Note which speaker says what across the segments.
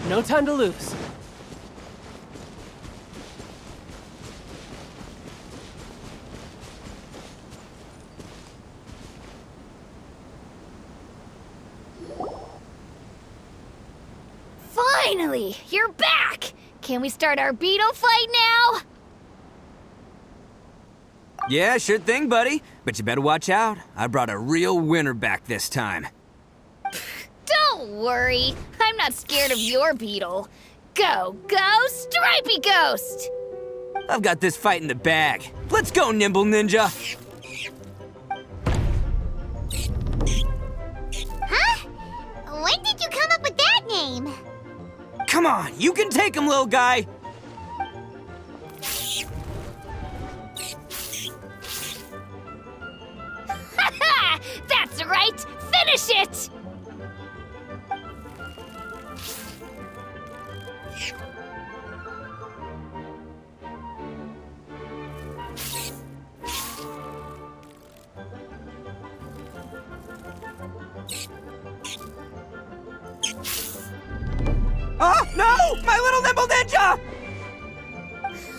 Speaker 1: No time to lose.
Speaker 2: Finally! You're back! Can we start our beetle fight now?
Speaker 3: Yeah, sure thing, buddy. But you better watch out. I brought a real winner back this time.
Speaker 2: Don't worry. I'm not scared of your beetle. Go, Stripey Ghost!
Speaker 3: I've got this fight in the bag. Let's go, Nimble Ninja!
Speaker 4: Huh? When did you come up with that name?
Speaker 3: Come on, you can take him, little guy!
Speaker 2: That's right! Finish it!
Speaker 3: Oh, no! My little Nimble Ninja!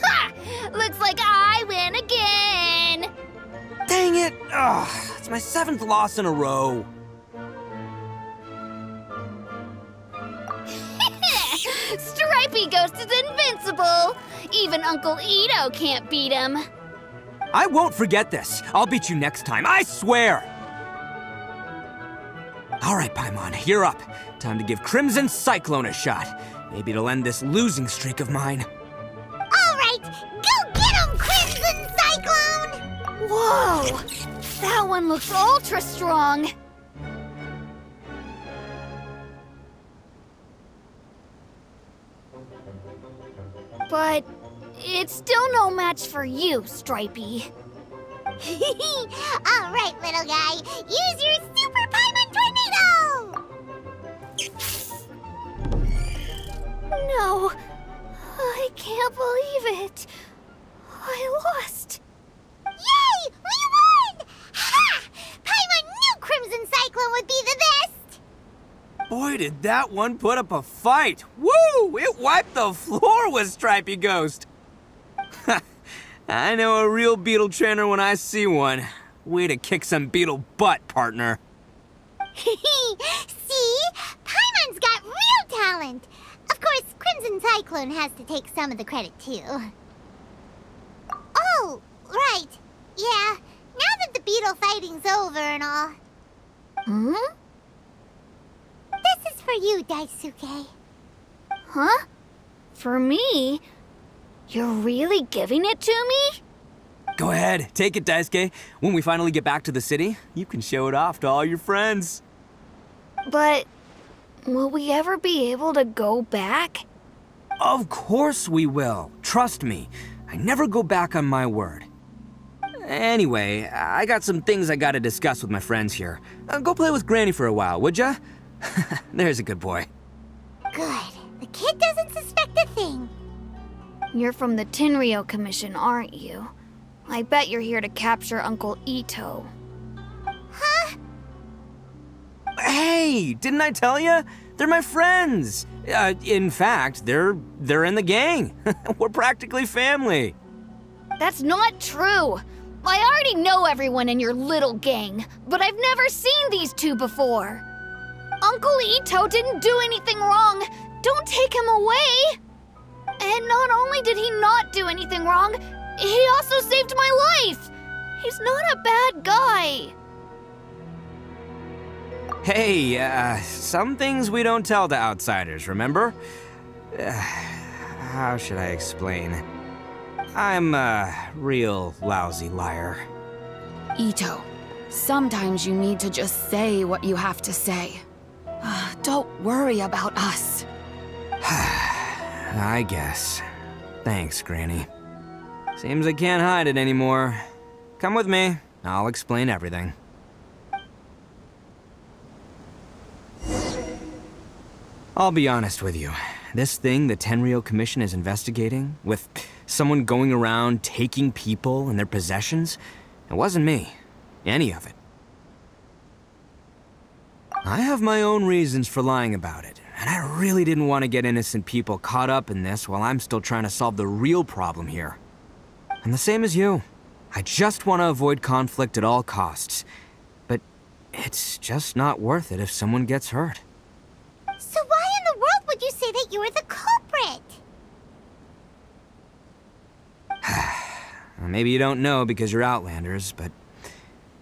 Speaker 2: Ha! Looks like I win again!
Speaker 3: Dang it! Ugh, it's my 7th loss in a row.
Speaker 2: Stripey Ghost is invincible! Even Uncle Itto can't beat him.
Speaker 3: I won't forget this. I'll beat you next time, I swear! All right, Paimon, you're up. Time to give Crimson Cyclone a shot. Maybe it'll end this losing streak of mine.
Speaker 4: All right, go get him, Crimson Cyclone!
Speaker 2: Whoa! That one looks ultra strong. But it's still no match for you, Stripey.
Speaker 4: All right, little guy, use your Super Paimon Tornado!
Speaker 2: No, I can't believe it. I lost.
Speaker 4: Yay! We won! Ha! Paimon knew Crimson Cyclone would be the best!
Speaker 3: Boy, did that one put up a fight. Woo! It wiped the floor with Stripey Ghost. I know a real beetle trainer when I see one. Way to kick some beetle butt, partner.
Speaker 4: See? Paimon's got real talent. Of course, Crimson Cyclone has to take some of the credit, too. Oh, right. Yeah, now that the beetle fighting's over and all.
Speaker 2: Hmm?
Speaker 4: This is for you, Daisuke.
Speaker 2: Huh? For me? You're really giving it to me?
Speaker 3: Go ahead, take it, Daisuke. When we finally get back to the city, you can show it off to all your friends.
Speaker 2: But will we ever be able to go back?
Speaker 3: Of course we will. Trust me. I never go back on my word. Anyway, I got some things I gotta discuss with my friends here. Go play with Granny for a while, would ya? There's a good boy.
Speaker 4: Good. The kid doesn't suspect a thing.
Speaker 2: You're from the Tenryou Commission, aren't you? I bet you're here to capture Uncle Itto.
Speaker 4: Huh?
Speaker 3: Hey, didn't I tell you? They're my friends. In fact, they're in the gang. We're practically family.
Speaker 2: That's not true. I already know everyone in your little gang, but I've never seen these two before. Uncle Itto didn't do anything wrong. Don't take him away. And not only did he not do anything wrong, he also saved my life. He's not a bad guy.
Speaker 3: Hey, some things we don't tell to outsiders, remember? How should I explain? I'm a real lousy liar.
Speaker 5: Itto, sometimes you need to just say what you have to say. Don't worry about us.
Speaker 3: I guess. Thanks, Granny. Seems I can't hide it anymore. Come with me. I'll explain everything. I'll be honest with you. This thing the Tenryou Commission is investigating, with someone going around taking people and their possessions, it wasn't me. Any of it. I have my own reasons for lying about it, And I really didn't want to get innocent people caught up in this while I'm still trying to solve the real problem here. And the same as you. I just want to avoid conflict at all costs. But it's just not worth it if someone gets hurt.
Speaker 4: So why in the world would you say that you were the culprit?
Speaker 3: Maybe you don't know because you're Outlanders, but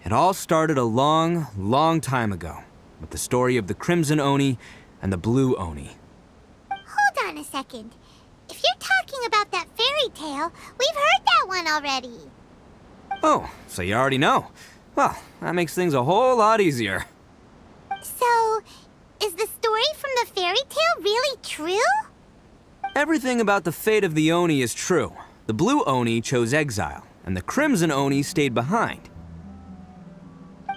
Speaker 3: it all started a long, long time ago with the story of the Crimson Oni and the Blue Oni.
Speaker 4: Hold on a second. If you're talking about that fairy tale, we've heard that one already.
Speaker 3: Oh, so you already know. Well, that makes things a whole lot easier.
Speaker 4: So, is the story from the fairy tale really true?
Speaker 3: Everything about the fate of the Oni is true. The Blue Oni chose exile, and the Crimson Oni stayed behind.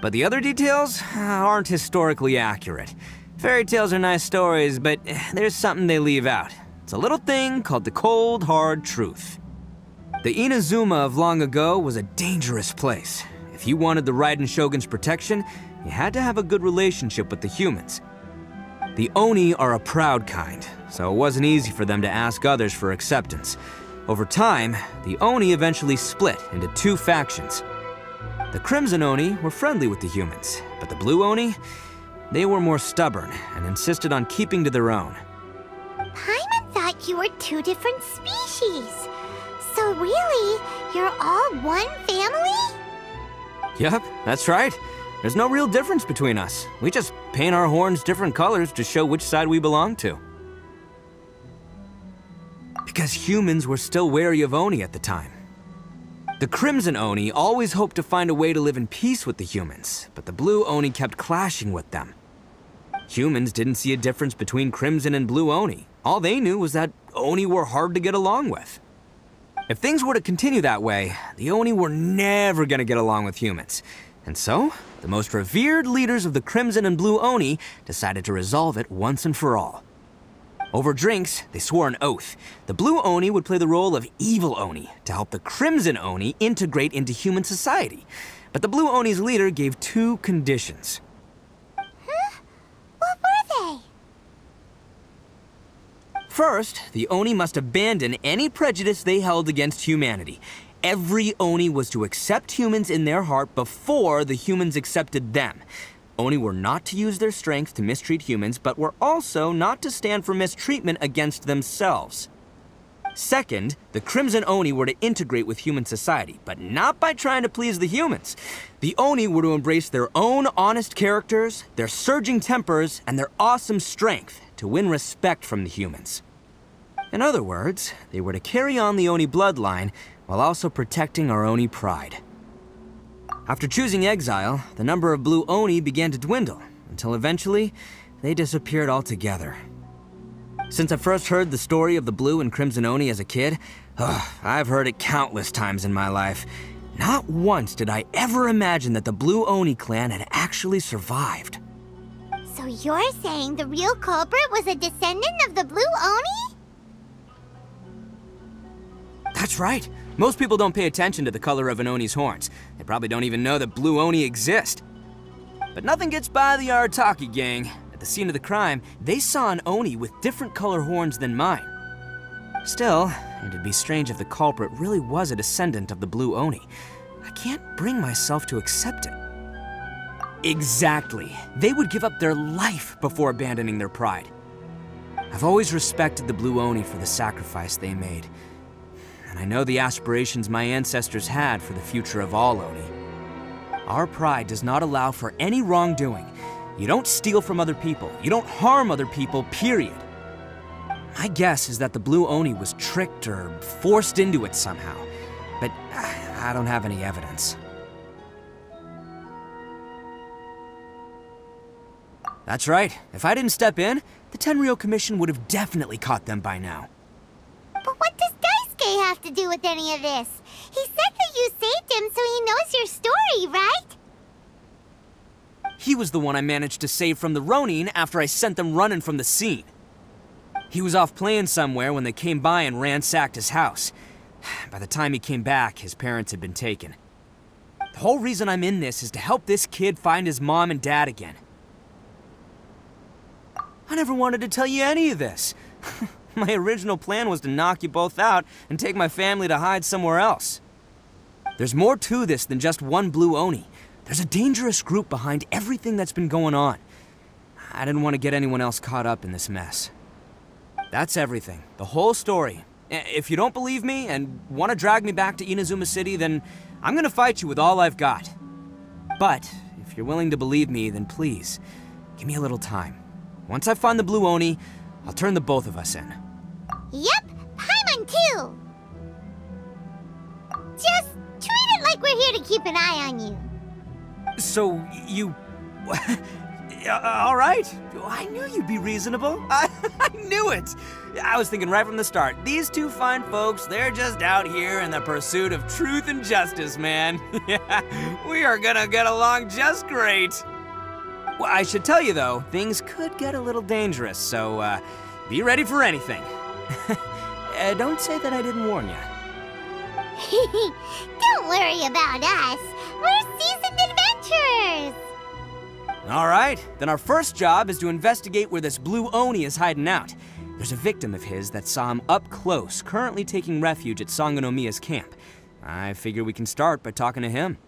Speaker 3: But the other details aren't historically accurate. Fairy tales are nice stories, but there's something they leave out. It's a little thing called the cold, hard truth. The Inazuma of long ago was a dangerous place. If you wanted the Raiden Shogun's protection, you had to have a good relationship with the humans. The Oni are a proud kind, so it wasn't easy for them to ask others for acceptance. Over time, the Oni eventually split into two factions. The Crimson Oni were friendly with the humans, but the Blue Oni, they were more stubborn and insisted on keeping to their own.
Speaker 4: Paimon thought you were two different species. So really, you're all one family?
Speaker 3: Yep, that's right. There's no real difference between us. We just paint our horns different colors to show which side we belong to. Because humans were still wary of Oni at the time. The Crimson Oni always hoped to find a way to live in peace with the humans, but the Blue Oni kept clashing with them. Humans didn't see a difference between Crimson and Blue Oni. All they knew was that Oni were hard to get along with. If things were to continue that way, the Oni were never gonna get along with humans. And so, the most revered leaders of the Crimson and Blue Oni decided to resolve it once and for all. Over drinks, they swore an oath. The Blue Oni would play the role of evil Oni to help the Crimson Oni integrate into human society. But the Blue Oni's leader gave two conditions.
Speaker 4: Huh? What were they?
Speaker 3: First, the Oni must abandon any prejudice they held against humanity. Every Oni was to accept humans in their heart before the humans accepted them. Oni were not to use their strength to mistreat humans, but were also not to stand for mistreatment against themselves. Second, the Crimson Oni were to integrate with human society, but not by trying to please the humans. The Oni were to embrace their own honest characters, their surging tempers, and their awesome strength to win respect from the humans. In other words, they were to carry on the Oni bloodline while also protecting our Oni pride. After choosing exile, the number of Blue Oni began to dwindle, until eventually, they disappeared altogether. Since I first heard the story of the Blue and Crimson Oni as a kid, I've heard it countless times in my life. Not once did I ever imagine that the Blue Oni clan had actually survived.
Speaker 4: So you're saying the real culprit was a descendant of the Blue Oni?
Speaker 3: That's right. Most people don't pay attention to the color of an Oni's horns. They probably don't even know that Blue Oni exist. But nothing gets by the Arataki gang. At the scene of the crime, they saw an Oni with different color horns than mine. Still, it'd be strange if the culprit really was a descendant of the Blue Oni. I can't bring myself to accept it. Exactly. They would give up their life before abandoning their pride. I've always respected the Blue Oni for the sacrifice they made. And I know the aspirations my ancestors had for the future of all Oni. Our pride does not allow for any wrongdoing. You don't steal from other people. You don't harm other people, period. My guess is that the Blue Oni was tricked or forced into it somehow. But I don't have any evidence. That's right. If I didn't step in, the Tenryou Commission would have definitely caught them by now.
Speaker 4: But what does Daisuke have to do with any of this? He said that you saved him so he knows your story, right?
Speaker 3: He was the one I managed to save from the Ronin after I sent them running from the scene. He was off playing somewhere when they came by and ransacked his house. By the time he came back, his parents had been taken. The whole reason I'm in this is to help this kid find his mom and dad again. I never wanted to tell you any of this. My original plan was to knock you both out and take my family to hide somewhere else. There's more to this than just one blue Oni. There's a dangerous group behind everything that's been going on. I didn't want to get anyone else caught up in this mess. That's everything. The whole story. If you don't believe me and want to drag me back to Inazuma City, then I'm gonna fight you with all I've got. But if you're willing to believe me, then please, give me a little time. Once I find the blue Oni, I'll turn the both of us in.
Speaker 4: Yep, Paimon too! Just treat it like we're here to keep an eye on you.
Speaker 3: So, you... all right. I knew you'd be reasonable. I knew it. I was thinking right from the start, these two fine folks, they're just out here in the pursuit of truth and justice, man. Yeah, we are gonna get along just great. Well, I should tell you, though, things could get a little dangerous, so be ready for anything. Don't say that I didn't warn you.
Speaker 4: Don't worry about us. We're seasoned adventurers.
Speaker 3: All right, then our first job is to investigate where this blue Oni is hiding out. There's a victim of his that saw him up close, currently taking refuge at Sangonomiya's camp. I figure we can start by talking to him.